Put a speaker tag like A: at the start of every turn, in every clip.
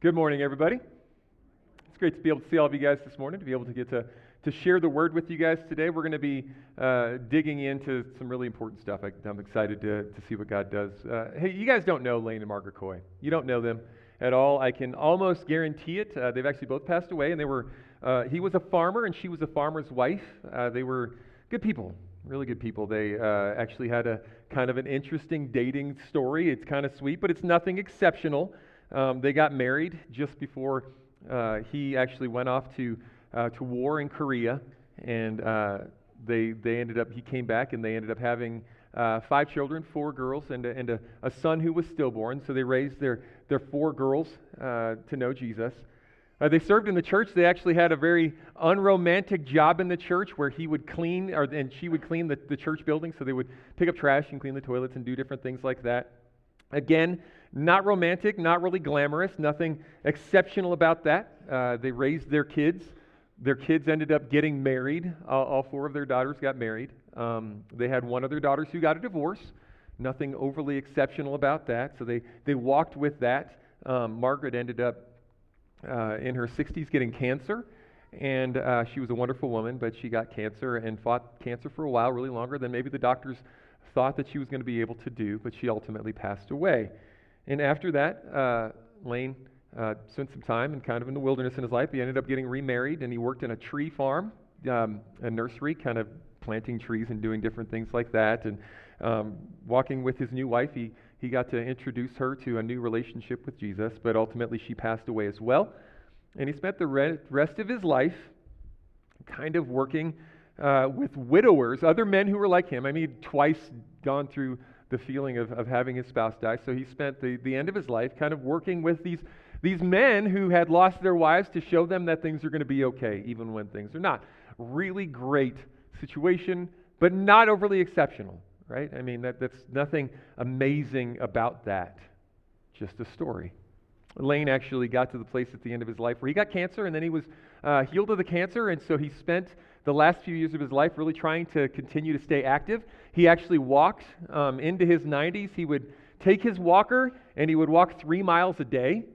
A: Good morning, everybody. It's great to be able to see all of you guys this morning, to be able to get to share the word with you guys today. We're going to be digging into some really important stuff. I'm excited to see what God does. Hey, you guys don't know Lane and Margaret Coy. You don't know them at all. I can almost guarantee it. They've actually both passed away, and he was a farmer and she was a farmer's wife. They were good people, really good people. They actually had a kind of an interesting dating story. It's kind of sweet, but it's nothing exceptional. They got married just before he actually went off to war in Korea, and they ended up. He came back, and they ended up having 5 children, 4 girls, and a son who was stillborn. So they raised their 4 girls to know Jesus. They served in the church. They actually had a very unromantic job in the church where he would clean, and she would clean the church building. So they would pick up trash and clean the toilets and do different things like that. Again, not romantic, not really glamorous, nothing exceptional about that. They raised their kids. Their kids ended up getting married. All 4 of their daughters got married. They had one of their daughters who got a divorce. Nothing overly exceptional about that. So they walked with that. Margaret ended up in her 60s getting cancer. And she was a wonderful woman, but she got cancer and fought cancer for a while, really longer than maybe the doctors thought that she was going to be able to do, but she ultimately passed away. And after that, Lane spent some time and kind of in the wilderness in his life. He ended up getting remarried, and he worked in a tree farm, a nursery, kind of planting trees and doing different things like that. And walking with his new wife, he got to introduce her to a new relationship with Jesus, but ultimately she passed away as well. And he spent the rest of his life kind of working with widowers, other men who were like him. I mean, he'd twice gone through the feeling of having his spouse die. So he spent the end of his life kind of working with these men who had lost their wives to show them that things are going to be okay, even when things are not. Really great situation, but not overly exceptional, right? I mean, that's nothing amazing about that. Just a story. Lane actually got to the place at the end of his life where he got cancer, and then he was healed of the cancer, and so he spent the last few years of his life really trying to continue to stay active. He actually walked into his 90s. He would take his walker, and he would walk 3 miles a day,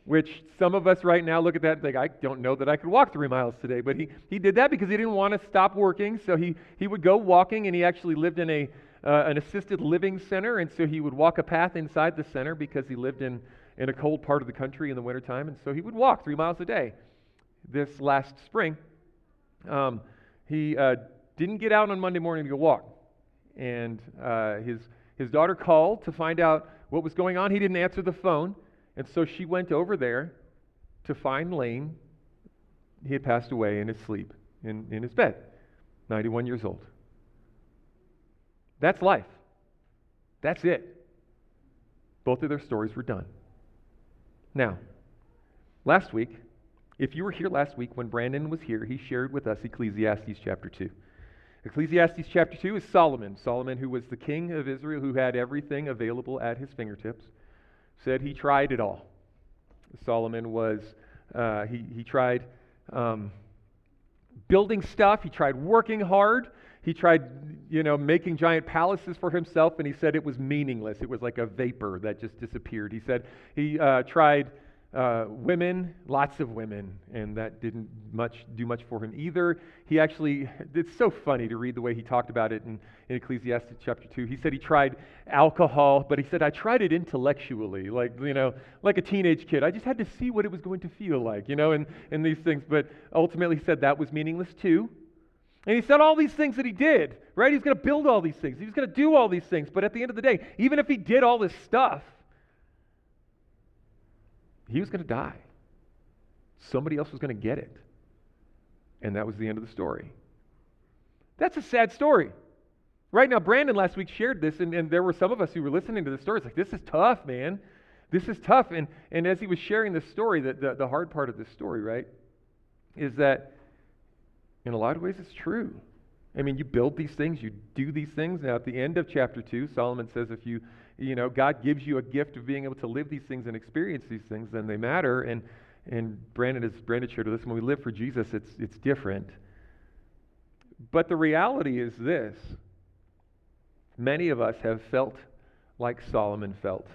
A: which some of us right now look at that and think, I don't know that I could walk 3 miles today. But he did that because he didn't want to stop working, so he would go walking, and he actually lived in an assisted living center, and so he would walk a path inside the center because he lived in a cold part of the country in the wintertime, and so he would walk 3 miles a day. This last spring, he didn't get out on Monday morning to go walk, and his daughter called to find out what was going on. He didn't answer the phone, and so she went over there to find Lane. He had passed away in his sleep, in his bed, 91 years old. That's life. That's it. Both of their stories were done. Now, last week, if you were here last week when Brandon was here, he shared with us Ecclesiastes chapter 2. Ecclesiastes chapter 2 is Solomon. Solomon, who was the king of Israel, who had everything available at his fingertips, said he tried it all. Solomon was, he tried building stuff. He tried working hard. He tried, making giant palaces for himself, and he said it was meaningless. It was like a vapor that just disappeared. He said he tried women, lots of women, and that didn't do much for him either. He actually, it's so funny to read the way he talked about it in Ecclesiastes chapter 2. He said he tried alcohol, but he said, I tried it intellectually, like a teenage kid. I just had to see what it was going to feel like, and these things. But ultimately he said that was meaningless too. And he said all these things that he did, right? He's going to build all these things. He was going to do all these things. But at the end of the day, even if he did all this stuff, he was going to die. Somebody else was going to get it. And that was the end of the story. That's a sad story. Right now, Brandon last week shared this, and there were some of us who were listening to the story. It's like, this is tough, man. This is tough. And as he was sharing this story, the hard part of this story, right, is that in a lot of ways, it's true. I mean, you build these things, you do these things. Now, at the end of chapter 2, Solomon says if God gives you a gift of being able to live these things and experience these things, then they matter. And Brandon shared with us, when we live for Jesus, it's different. But the reality is this. Many of us have felt like Solomon felt.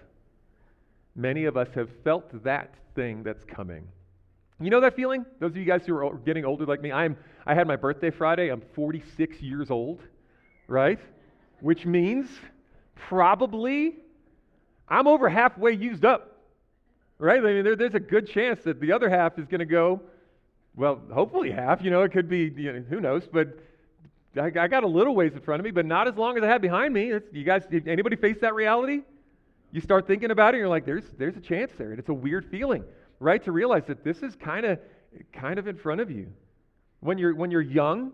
A: Many of us have felt that thing that's coming. You know that feeling? Those of you guys who are getting older like me, I had my birthday Friday. I'm 46 years old, right? Which means probably I'm over halfway used up, right? I mean, there's a good chance that the other half is going to go, well, hopefully half. It could be, who knows, but I got a little ways in front of me, but not as long as I had behind me. You guys, anybody face that reality? You start thinking about it, and you're like, there's a chance there, and it's a weird feeling, right? To realize that this is kind of in front of you. When you're young,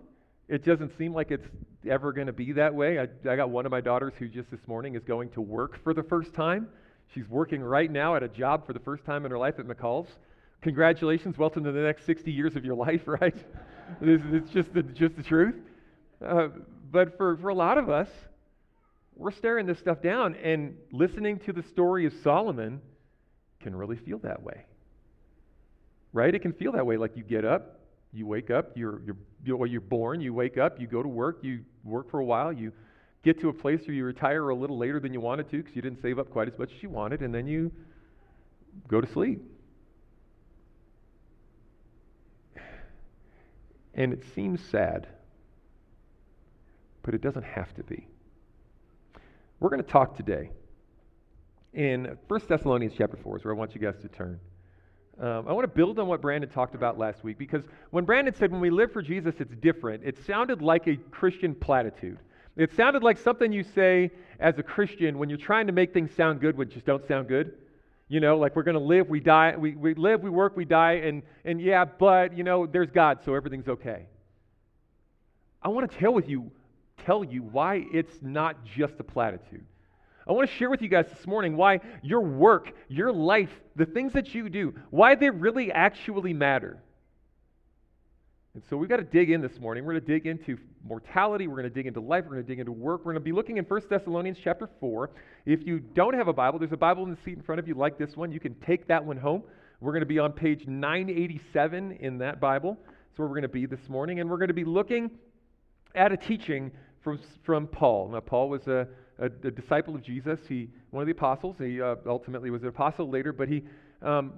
A: it doesn't seem like it's ever going to be that way. I got one of my daughters who just this morning is going to work for the first time. She's working right now at a job for the first time in her life at McCall's. Congratulations, welcome to the next 60 years of your life, right? It's just the truth. But for a lot of us, we're staring this stuff down, and listening to the story of Solomon can really feel that way, right? It can feel that way. Like you get up, you wake up, you're born, you wake up, you go to work, you work for a while, you get to a place where you retire a little later than you wanted to because you didn't save up quite as much as you wanted, and then you go to sleep. And it seems sad, but it doesn't have to be. We're going to talk today in 1 Thessalonians chapter 4 is where I want you guys to turn. I want to build on what Brandon talked about last week, because when Brandon said when we live for Jesus, it's different, it sounded like a Christian platitude. It sounded like something you say as a Christian when you're trying to make things sound good when just don't sound good. Like we're going to live, we die, we live, we work, we die, and yeah, but, there's God, so everything's okay. I want to tell you why it's not just a platitude. I want to share with you guys this morning why your work, your life, the things that you do, why they really actually matter. And so we've got to dig in this morning. We're going to dig into mortality. We're going to dig into life. We're going to dig into work. We're going to be looking in 1 Thessalonians chapter 4. If you don't have a Bible, there's a Bible in the seat in front of you like this one. You can take that one home. We're going to be on page 987 in that Bible. That's where we're going to be this morning. And we're going to be looking at a teaching from Paul. Now, Paul was a disciple of Jesus. One of the apostles. He ultimately was an apostle later. But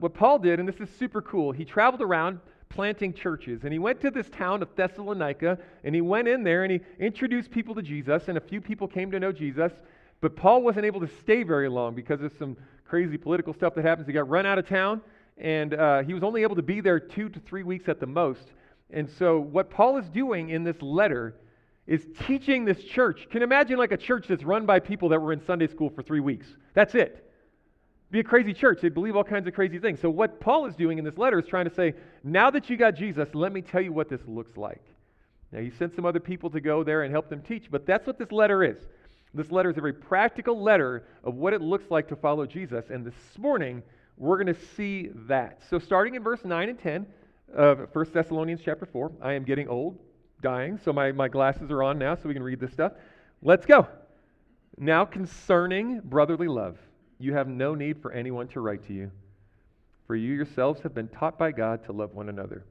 A: what Paul did, and this is super cool, he traveled around planting churches. And he went to this town of Thessalonica, and he went in there and he introduced people to Jesus, and a few people came to know Jesus. But Paul wasn't able to stay very long because of some crazy political stuff that happens. He got run out of town, and he was only able to be there 2 to 3 weeks at the most. And so what Paul is doing in this letter is teaching this church. Can you imagine like a church that's run by people that were in Sunday school for 3 weeks? That's it. Be a crazy church. They believe all kinds of crazy things. So what Paul is doing in this letter is trying to say, now that you got Jesus, let me tell you what this looks like. Now, he sent some other people to go there and help them teach, but that's what this letter is. This letter is a very practical letter of what it looks like to follow Jesus, and this morning, we're going to see that. So starting in verse 9 and 10 of 1 Thessalonians chapter 4, I am getting old, dying, so my glasses are on now so we can read this stuff. Let's go. Now concerning brotherly love, you have no need for anyone to write to you, for you yourselves have been taught by God to love one another.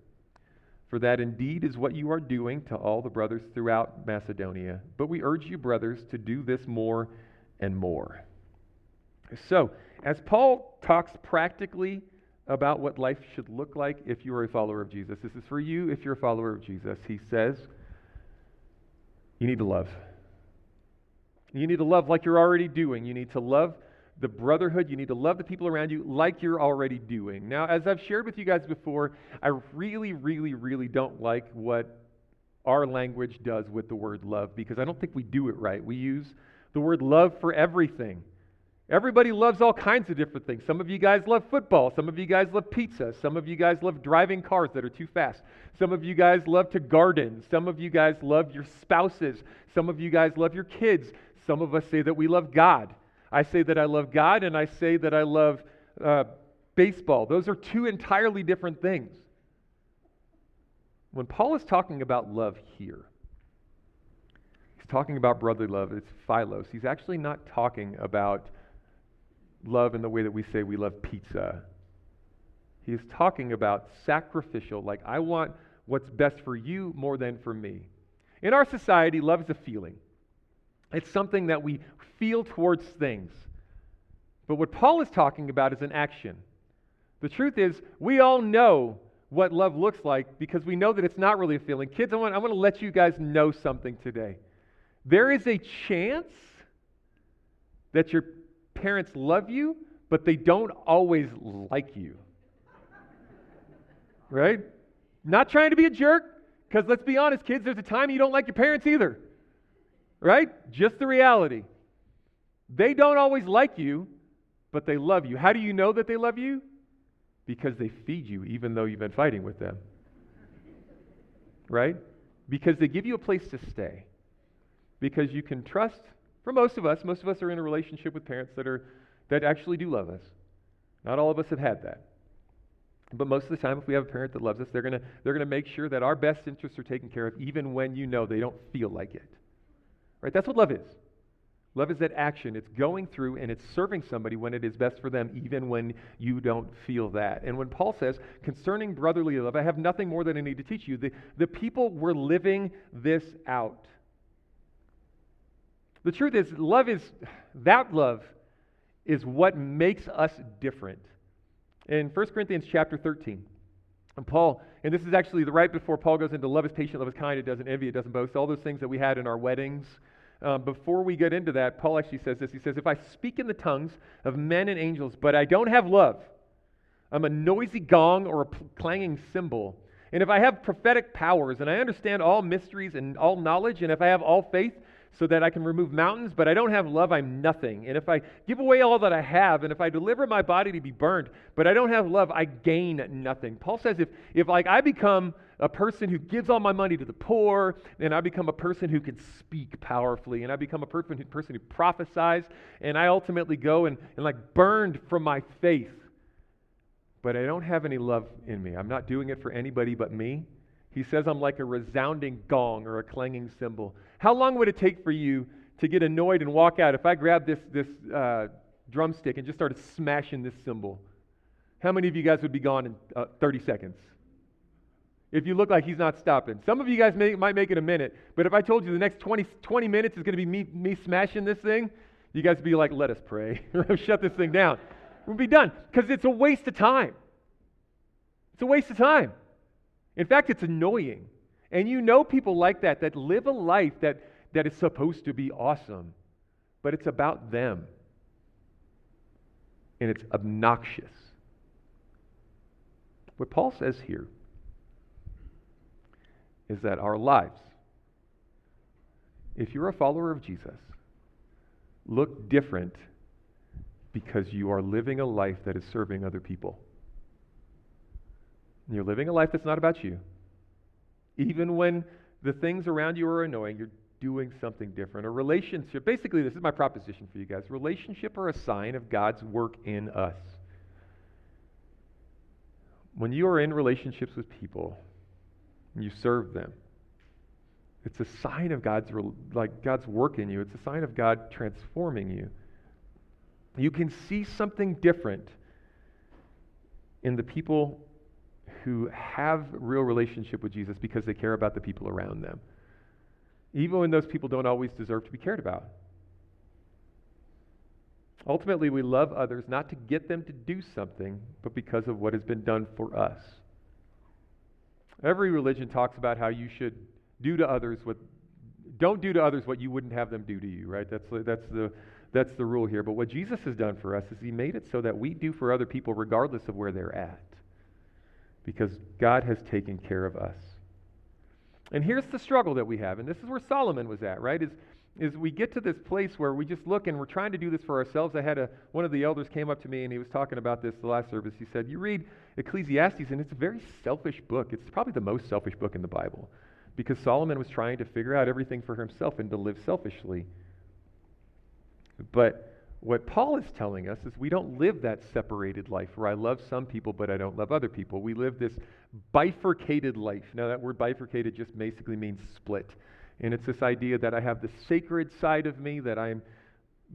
A: For that indeed is what you are doing to all the brothers throughout Macedonia. But we urge you, brothers, to do this more and more. So, as Paul talks practically about what life should look like if you are a follower of Jesus, this is for you if you're a follower of Jesus. He says, you need to love. You need to love like you're already doing. You need to love the brotherhood. You need to love the people around you like you're already doing. Now, as I've shared with you guys before, I really, really, really don't like what our language does with the word love, because I don't think we do it right. We use the word love for everything. Everybody loves all kinds of different things. Some of you guys love football. Some of you guys love pizza. Some of you guys love driving cars that are too fast. Some of you guys love to garden. Some of you guys love your spouses. Some of you guys love your kids. Some of us say that we love God. I say that I love God, and I say that I love baseball. Those are two entirely different things. When Paul is talking about love here, he's talking about brotherly love. It's philos. He's actually not talking about love in the way that we say we love pizza. He is talking about sacrificial, like I want what's best for you more than for me. In our society, love is a feeling. It's something that we feel towards things. But what Paul is talking about is an action. The truth is, we all know what love looks like because we know that it's not really a feeling. Kids, I want to let you guys know something today. There is a chance that your parents love you, but they don't always like you. Right? Not trying to be a jerk, because let's be honest, kids, there's a time you don't like your parents either. Right? Just the reality. They don't always like you, but they love you. How do you know that they love you? Because they feed you even though you've been fighting with them. Right? Because they give you a place to stay. Because you can trust, for most of us are in a relationship with parents that actually do love us. Not all of us have had that. But most of the time, if we have a parent that loves us, they're gonna make sure that our best interests are taken care of, even when you know they don't feel like it. Right? That's what love is. Love is that action. It's going through and it's serving somebody when it is best for them, even when you don't feel that. And when Paul says, concerning brotherly love, I have nothing more than I need to teach you. The people were living this out. The truth is, love is what makes us different. In 1 Corinthians chapter 13, and this is actually right before Paul goes into love is patient, love is kind, it doesn't envy, it doesn't boast, all those things that we had in our weddings. Before we get into that, Paul actually says this. He says, if I speak in the tongues of men and angels, but I don't have love, I'm a noisy gong or a clanging cymbal. And if I have prophetic powers, and I understand all mysteries and all knowledge, and if I have all faith so that I can remove mountains, but I don't have love, I'm nothing. And if I give away all that I have, and if I deliver my body to be burned, but I don't have love, I gain nothing. Paul says if I become a person who gives all my money to the poor, and I become a person who can speak powerfully, and I become a person who prophesies, and I ultimately go and burned from my faith, but I don't have any love in me. I'm not doing it for anybody but me. He says I'm like a resounding gong or a clanging cymbal. How long would it take for you to get annoyed and walk out if I grabbed this drumstick and just started smashing this cymbal? How many of you guys would be gone in 30 seconds? If you look like he's not stopping. Some of you guys might make it a minute, but if I told you the next 20 minutes is going to be me smashing this thing, you guys would be like, let us pray. Shut this thing down. We'll be done, because it's a waste of time. It's a waste of time. In fact, it's annoying. And you know people like that live a life that is supposed to be awesome, but it's about them. And it's obnoxious. What Paul says here is that our lives, if you're a follower of Jesus, look different because you are living a life that is serving other people. You're living a life that's not about you. Even when the things around you are annoying, you're doing something different. A relationship, basically this is my proposition for you guys. Relationship are a sign of God's work in us. When you are in relationships with people, and you serve them, it's a sign of God's work in you. It's a sign of God transforming you. You can see something different in the people who have real relationship with Jesus because they care about the people around them, even when those people don't always deserve to be cared about. Ultimately, we love others not to get them to do something, but because of what has been done for us. Every religion talks about how you should don't do to others what you wouldn't have them do to you, right? That's the rule here. But what Jesus has done for us is he made it so that we do for other people regardless of where they're at, because God has taken care of us. And here's the struggle that we have, and this is where Solomon was at, right? Is we get to this place where we just look and we're trying to do this for ourselves. I had one of the elders came up to me and he was talking about this the last service. He said, you read Ecclesiastes and it's a very selfish book. It's probably the most selfish book in the Bible, because Solomon was trying to figure out everything for himself and to live selfishly. But what Paul is telling us is we don't live that separated life where I love some people but I don't love other people. We live this bifurcated life. Now that word bifurcated just basically means split. And it's this idea that I have the sacred side of me, that I'm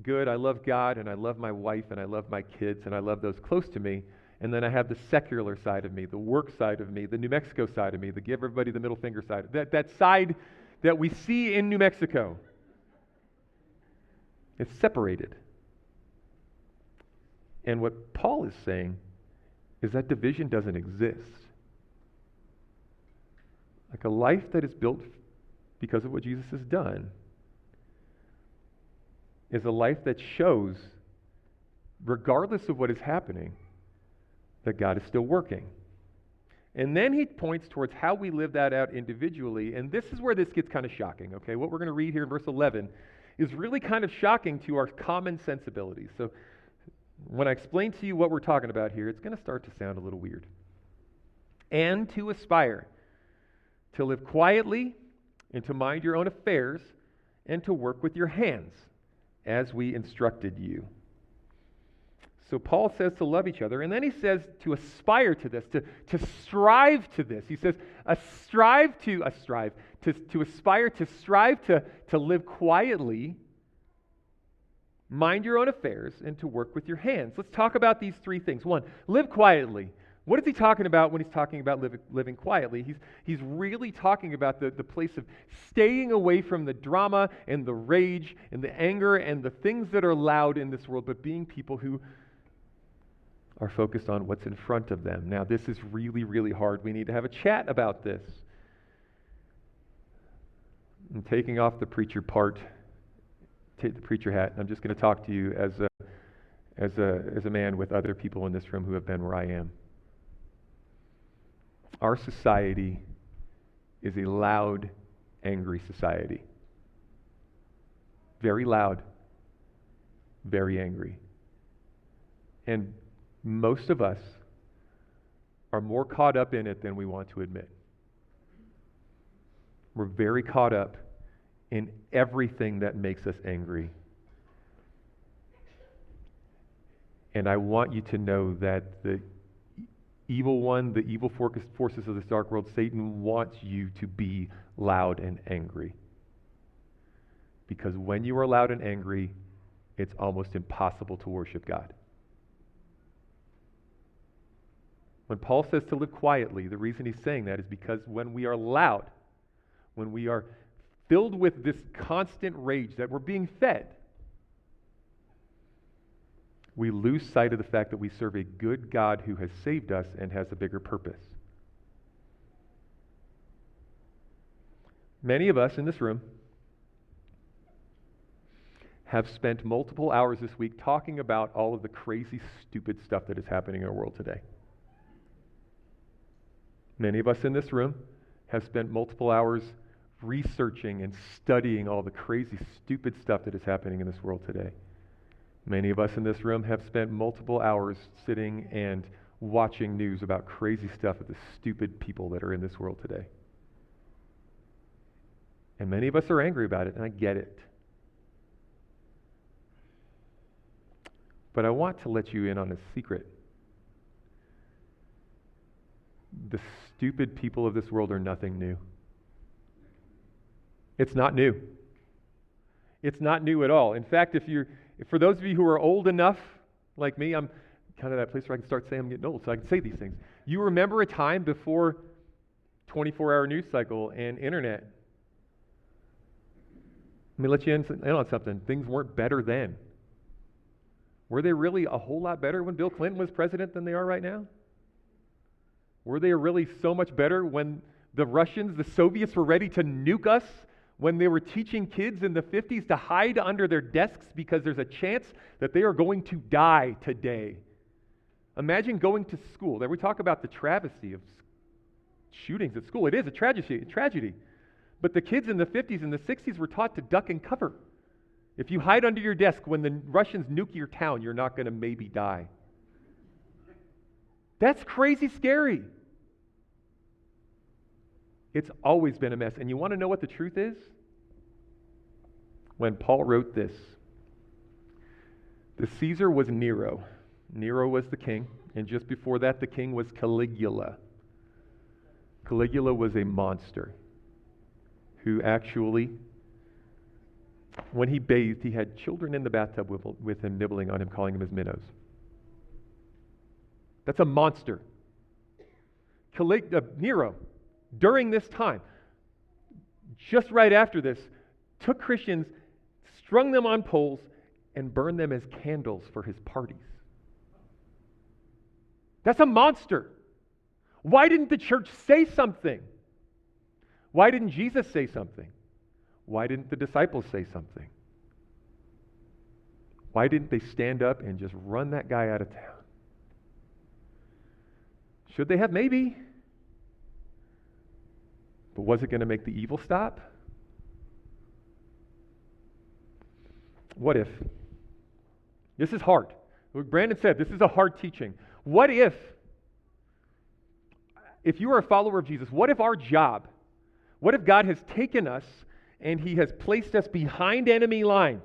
A: good, I love God, and I love my wife, and I love my kids, and I love those close to me. And then I have the secular side of me, the work side of me, the New Mexico side of me, the give everybody the middle finger side. That side that we see in New Mexico. It's separated. And what Paul is saying is that division doesn't exist. Like a life that is built because of what Jesus has done is a life that shows, regardless of what is happening, that God is still working. And then he points towards how we live that out individually, and this is where this gets kind of shocking, okay? What we're going to read here in verse 11 is really kind of shocking to our common sensibilities. So when I explain to you what we're talking about here, it's going to start to sound a little weird. And to aspire to live quietly and to mind your own affairs and to work with your hands as we instructed you. So Paul says to love each other, and then he says to aspire to this, to strive to this. He says, strive to live quietly, mind your own affairs, and to work with your hands. Let's talk about these three things. One, live quietly. What is he talking about when he's talking about living quietly? He's really talking about the place of staying away from the drama and the rage and the anger and the things that are loud in this world, but being people who are focused on what's in front of them. Now, this is really, really hard. We need to have a chat about this. I'm taking off the preacher part, take the preacher hat, and I'm just going to talk to you as a man with other people in this room who have been where I am. Our society is a loud, angry society. Very loud, very angry. And most of us are more caught up in it than we want to admit. We're very caught up in everything that makes us angry. And I want you to know that the evil one, the evil forces of this dark world, Satan wants you to be loud and angry. Because when you are loud and angry, it's almost impossible to worship God. When Paul says to live quietly, the reason he's saying that is because when we are loud, when we are filled with this constant rage that we're being fed, we lose sight of the fact that we serve a good God who has saved us and has a bigger purpose. Many of us in this room have spent multiple hours this week talking about all of the crazy, stupid stuff that is happening in our world today. Many of us in this room have spent multiple hours researching and studying all the crazy, stupid stuff that is happening in this world today. Many of us in this room have spent multiple hours sitting and watching news about crazy stuff with the stupid people that are in this world today. And many of us are angry about it, and I get it. But I want to let you in on a secret. The stupid people of this world are nothing new. It's not new. It's not new at all. In fact, for those of you who are old enough, like me, I'm kind of that place where I can start saying I'm getting old, so I can say these things. You remember a time before 24-hour news cycle and internet. Let me let you in on something. Things weren't better then. Were they really a whole lot better when Bill Clinton was president than they are right now? Were they really so much better when the Russians, the Soviets, were ready to nuke us? When they were teaching kids in the 50s to hide under their desks because there's a chance that they are going to die today. Imagine going to school. There we talk about the travesty of shootings at school. It is a tragedy. But the kids in the 50s and the 60s were taught to duck and cover. If you hide under your desk when the Russians nuke your town, you're not going to maybe die. That's crazy scary. It's always been a mess. And you want to know what the truth is? When Paul wrote this, the Caesar was Nero. Nero was the king. And just before that, the king was Caligula. Caligula was a monster who actually, when he bathed, he had children in the bathtub with him, nibbling on him, calling him his minnows. That's a monster. Nero, during this time, just right after this, took Christians, strung them on poles, and burned them as candles for his parties. That's a monster. Why didn't the church say something? Why didn't Jesus say something? Why didn't the disciples say something? Why didn't they stand up and just run that guy out of town? Should they have? Maybe. But was it going to make the evil stop? What if? This is hard. Like Brandon said, this is a hard teaching. What if you are a follower of Jesus, what if our job, what if God has taken us and He has placed us behind enemy lines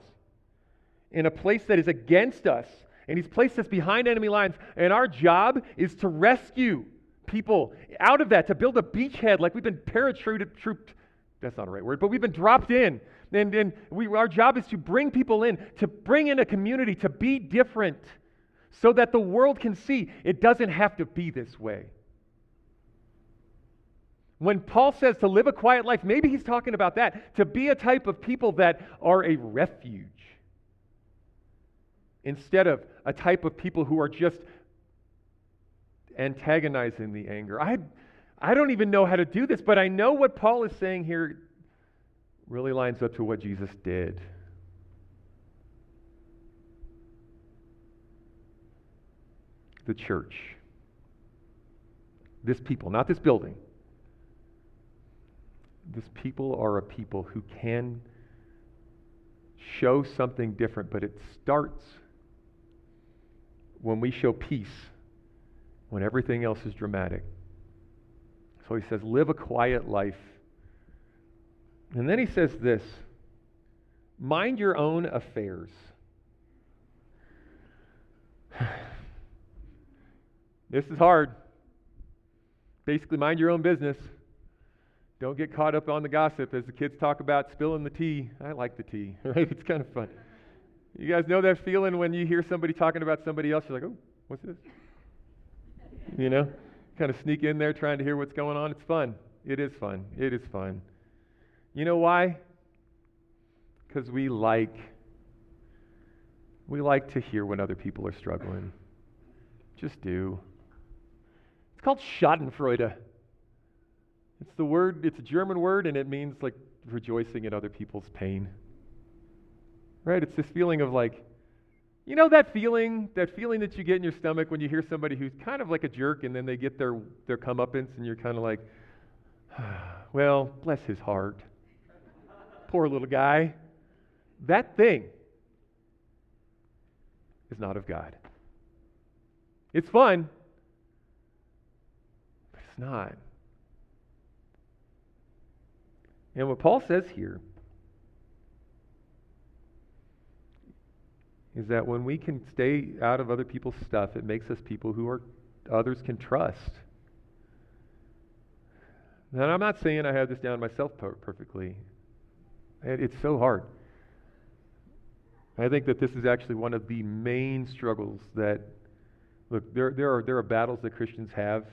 A: in a place that is against us, and He's placed us behind enemy lines, and our job is to rescue people out of that, to build a beachhead like we've been paratrooped, that's not a right word, but we've been dropped in. And our job is to bring people in, to bring in a community, to be different so that the world can see it doesn't have to be this way. When Paul says to live a quiet life, maybe he's talking about that, to be a type of people that are a refuge instead of a type of people who are just antagonizing the anger. I don't even know how to do this, but I know what Paul is saying here really lines up to what Jesus did. The church. This people, not this building. This people are a people who can show something different, but it starts when we show peace, when everything else is dramatic. So he says, live a quiet life. And then he says this, mind your own affairs. This is hard. Basically, mind your own business. Don't get caught up on the gossip as the kids talk about spilling the tea. I like the tea, right? It's kind of fun. You guys know that feeling when you hear somebody talking about somebody else, you're like, oh, what's this? You know? Kind of sneak in there trying to hear what's going on. It's fun. It is fun. It is fun. You know why? Because we like to hear when other people are struggling. Just do. It's called Schadenfreude. It's a German word, and it means like rejoicing in other people's pain. Right? It's this feeling of like, you know that feeling that you get in your stomach when you hear somebody who's kind of like a jerk and then they get their comeuppance and you're kind of like, well, bless his heart. Poor little guy. That thing is not of God. It's fun, but it's not. And what Paul says here is that when we can stay out of other people's stuff, it makes us people who others can trust. And I'm not saying I have this down myself perfectly. It's so hard. I think that this is actually one of the main struggles that, look, there are battles that Christians have.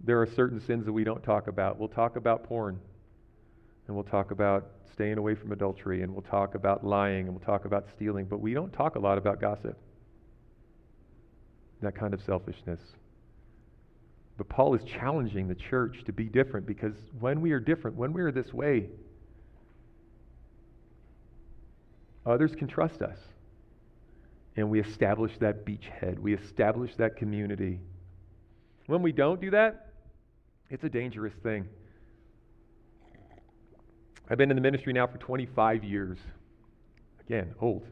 A: There are certain sins that we don't talk about. We'll talk about porn, and we'll talk about staying away from adultery, and we'll talk about lying, and we'll talk about stealing, but we don't talk a lot about gossip, that kind of selfishness. But Paul is challenging the church to be different, because when we are different, when we are this way, others can trust us. And we establish that beachhead. We establish that community. When we don't do that, it's a dangerous thing. I've been in the ministry now for 25 years. Again, old.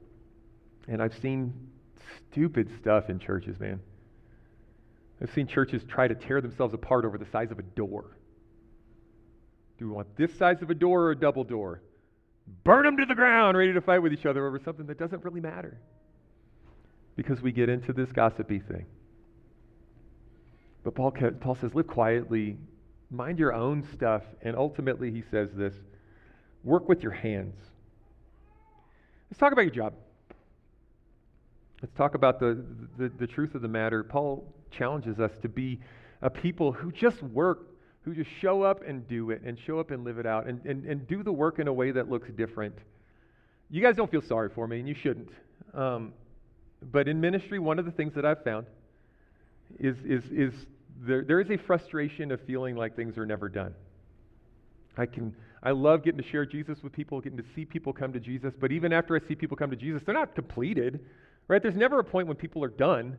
A: And I've seen stupid stuff in churches, man. I've seen churches try to tear themselves apart over the size of a door. Do we want this size of a door or a double door? Burn them to the ground, ready to fight with each other over something that doesn't really matter. Because we get into this gossipy thing. But Paul says, live quietly, mind your own stuff, and ultimately he says this, work with your hands. Let's talk about your job. Let's talk about the truth of the matter. Paul challenges us to be a people who just work, who just show up and do it, and show up and live it out, and do the work in a way that looks different. You guys don't feel sorry for me, and you shouldn't. But in ministry, one of the things that I've found is there is a frustration of feeling like things are never done. I love getting to share Jesus with people, getting to see people come to Jesus, but even after I see people come to Jesus, they're not completed, right? There's never a point when people are done.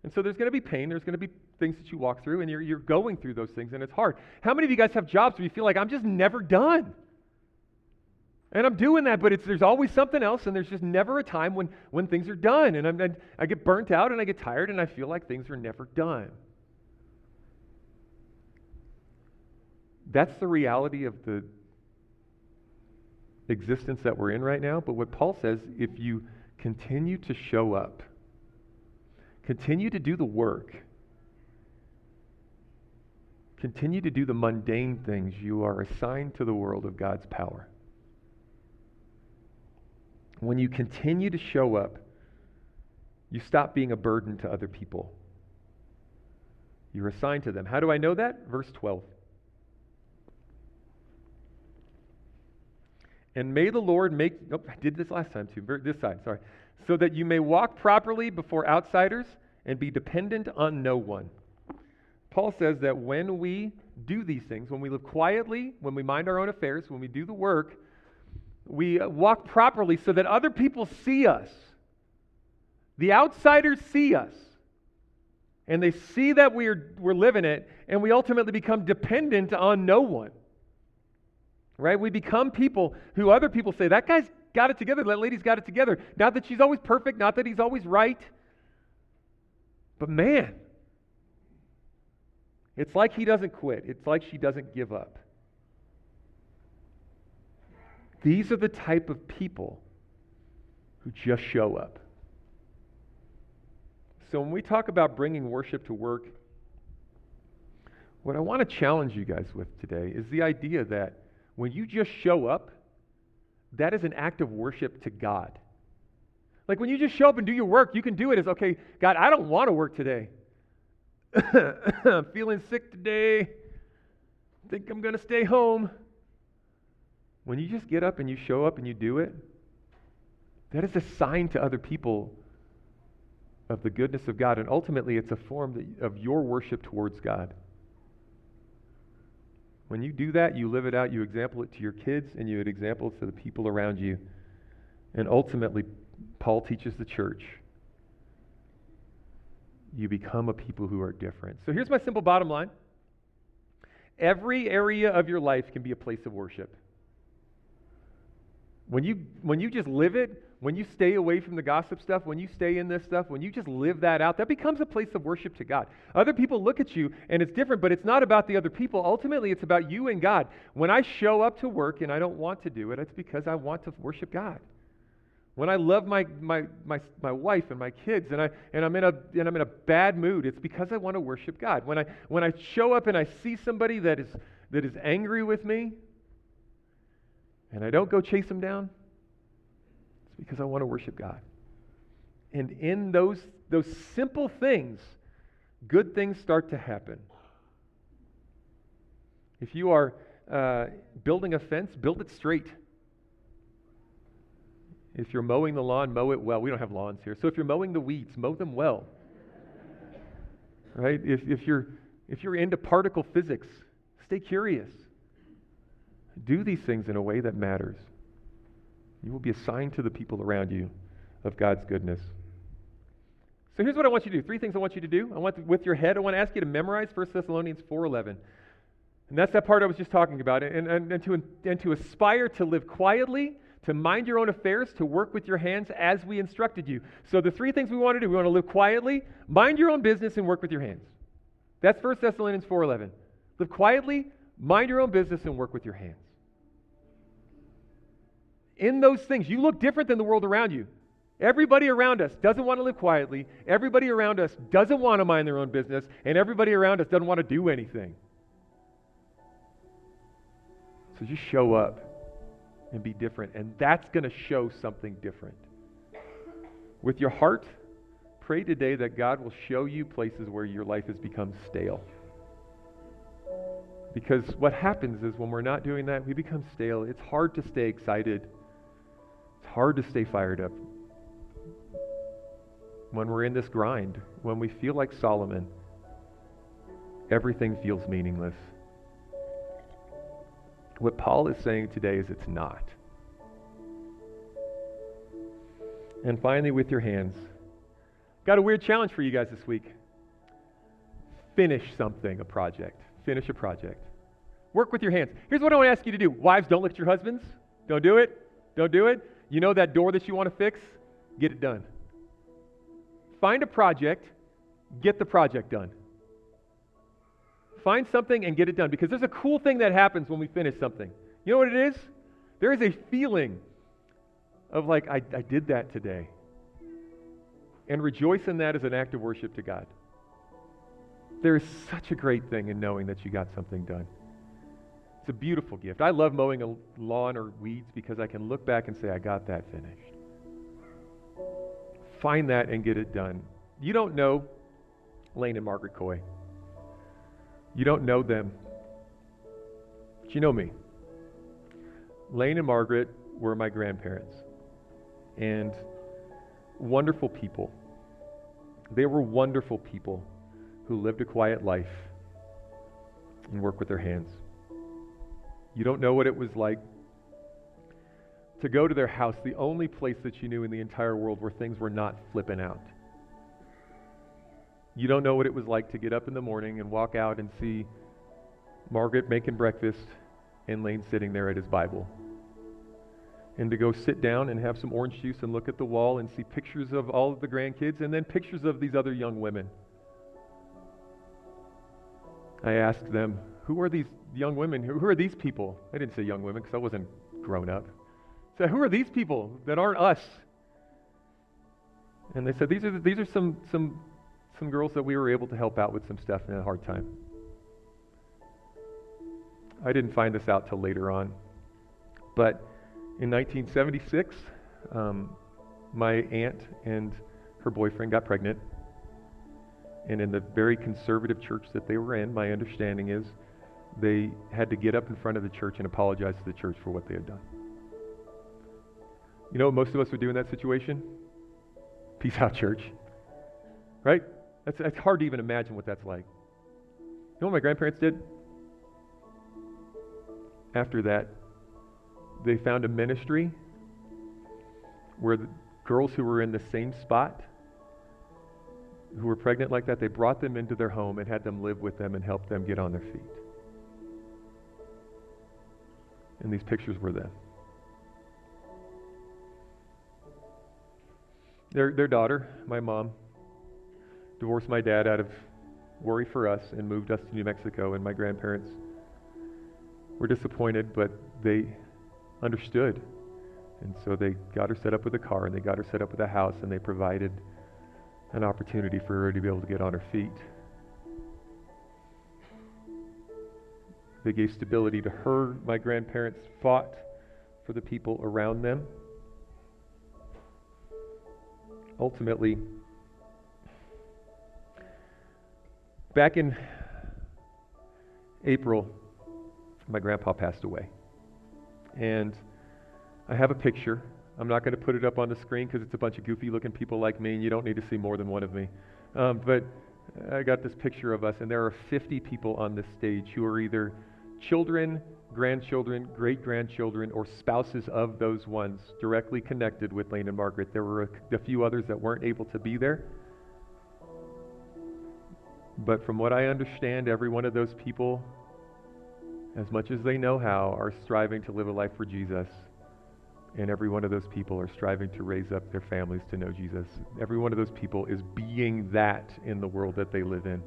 A: And so there's going to be pain, there's going to be things that you walk through, and you're going through those things, and it's hard. How many of you guys have jobs where you feel like, I'm just never done? And I'm doing that, but there's always something else, and there's just never a time when things are done. And I get burnt out, and I get tired, and I feel like things are never done. That's the reality of the existence that we're in right now. But what Paul says, if you continue to show up, continue to do the work, continue to do the mundane things, you are assigned to the world of God's power. When you continue to show up, you stop being a burden to other people. You're assigned to them. How do I know that? Verse 12. And may the Lord make, I did this last time too, this side, sorry. So that you may walk properly before outsiders and be dependent on no one. Paul says that when we do these things, when we live quietly, when we mind our own affairs, when we do the work, we walk properly so that other people see us. The outsiders see us. And they see that we're living it, and we ultimately become dependent on no one. Right? We become people who other people say, that guy's got it together, that lady's got it together. Not that she's always perfect, not that he's always right. But man, it's like he doesn't quit. It's like she doesn't give up. These are the type of people who just show up. So when we talk about bringing worship to work, what I want to challenge you guys with today is the idea that when you just show up, that is an act of worship to God. Like when you just show up and do your work, you can do it as, okay, God, I don't want to work today. I'm feeling sick today. Think I'm going to stay home. When you just get up and you show up and you do it, that is a sign to other people of the goodness of God. And ultimately, it's a form of your worship towards God. When you do that, you live it out, you example it to your kids, and you example it to the people around you. And ultimately, Paul teaches the church, you become a people who are different. So here's my simple bottom line. Every area of your life can be a place of worship. When you just live it, when you stay away from the gossip stuff, when you stay in this stuff, when you just live that out, that becomes a place of worship to God. Other people look at you and it's different, but it's not about the other people. Ultimately, it's about you and God. When I show up to work and I don't want to do it, it's because I want to worship God. When I love my wife and my kids and I'm in a bad mood, it's because I want to worship God. When I show up and I see somebody that is angry with me, and I don't go chase them down, it's because I want to worship God. And in those simple things, good things start to happen. If you are building a fence, build it straight. If you're mowing the lawn, mow it well. We don't have lawns here. So if you're mowing the weeds, mow them well. Right? If you're into particle physics, stay curious. Do these things in a way that matters. You will be assigned to the people around you of God's goodness. So here's what I want you to do. 3 things I want you to do. With your head, I want to ask you to memorize 1 Thessalonians 4:11. And that's that part I was just talking about. And to aspire to live quietly, to mind your own affairs, to work with your hands as we instructed you. So the 3 things we want to do. We want to live quietly, mind your own business, and work with your hands. That's 1 Thessalonians 4:11. Live quietly, mind your own business, and work with your hands. In those things, you look different than the world around you. Everybody around us doesn't want to live quietly. Everybody around us doesn't want to mind their own business. And everybody around us doesn't want to do anything. So just show up and be different. And that's going to show something different. With your heart, pray today that God will show you places where your life has become stale. Because what happens is when we're not doing that, we become stale. It's hard to stay excited. It's hard to stay fired up. when we're in this grind, when we feel like Solomon, everything feels meaningless. What Paul is saying today is it's not. And finally, with your hands, got a weird challenge for you guys this week. Finish something, a project. Finish a project. Work with your hands. Here's what I want to ask you to do. Wives, don't look at your husbands. Don't do it. Don't do it. You know that door that you want to fix? Get it done. Find a project. Get the project done. Find something and get it done, because there's a cool thing that happens when we finish something. You know what it is? There is a feeling of like, I did that today. And rejoice in that as an act of worship to God. There is such a great thing in knowing that you got something done. It's a beautiful gift. I love mowing a lawn or weeds because I can look back and say, I got that finished. Find that and get it done. You don't know Lane and Margaret Coy. You don't know them, but you know me. Lane and Margaret were my grandparents, and wonderful people. They were wonderful people who lived a quiet life and worked with their hands. You don't know what it was like to go to their house, the only place that you knew in the entire world where things were not flipping out. You don't know what it was like to get up in the morning and walk out and see Margaret making breakfast and Lane sitting there at his Bible. And to go sit down and have some orange juice and look at the wall and see pictures of all of the grandkids and then pictures of these other young women. I asked them, who are these young women? Who are these people? I didn't say young women because I wasn't grown up. I said, who are these people that aren't us? And they said, these are some girls that we were able to help out with some stuff in a hard time. I didn't find this out till later on. But in 1976, my aunt and her boyfriend got pregnant. And in the very conservative church that they were in, my understanding is they had to get up in front of the church and apologize to the church for what they had done. You know what most of us would do in that situation? Peace out, church. Right? That's hard to even imagine what that's like. You know what my grandparents did? After that, they found a ministry where the girls who were in the same spot, who were pregnant like that, they brought them into their home and had them live with them and help them get on their feet. And these pictures were them. Their daughter, my mom, divorced my dad out of worry for us and moved us to New Mexico, and my grandparents were disappointed, but they understood. And so they got her set up with a car, and they got her set up with a house, and they provided an opportunity for her to be able to get on her feet. They gave stability to her. My grandparents fought for the people around them. Ultimately, back in April, my grandpa passed away. And I have a picture. I'm not going to put it up on the screen because it's a bunch of goofy looking people like me, and you don't need to see more than one of me. But I got this picture of us, and there are 50 people on this stage who are either children, grandchildren, great-grandchildren, or spouses of those ones directly connected with Lane and Margaret. There were a few others that weren't able to be there. But from what I understand, every one of those people, as much as they know how, are striving to live a life for Jesus. And every one of those people are striving to raise up their families to know Jesus. Every one of those people is being that in the world that they live in,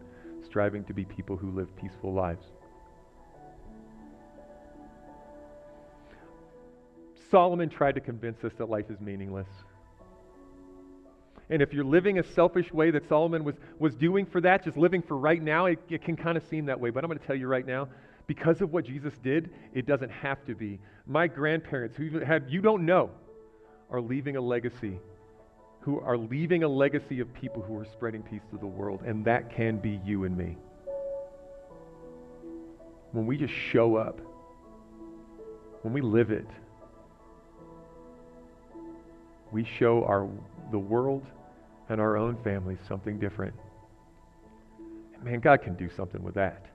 A: striving to be people who live peaceful lives. Solomon tried to convince us that life is meaningless. And if you're living a selfish way that Solomon was doing for that, just living for right now, it can kind of seem that way. But I'm going to tell you right now, because of what Jesus did, it doesn't have to be. My grandparents, who had, you don't know, are leaving a legacy, who are leaving a legacy of people who are spreading peace to the world. And that can be you and me. When we just show up, when we live it, we show the world and our own families something different. And man, God can do something with that.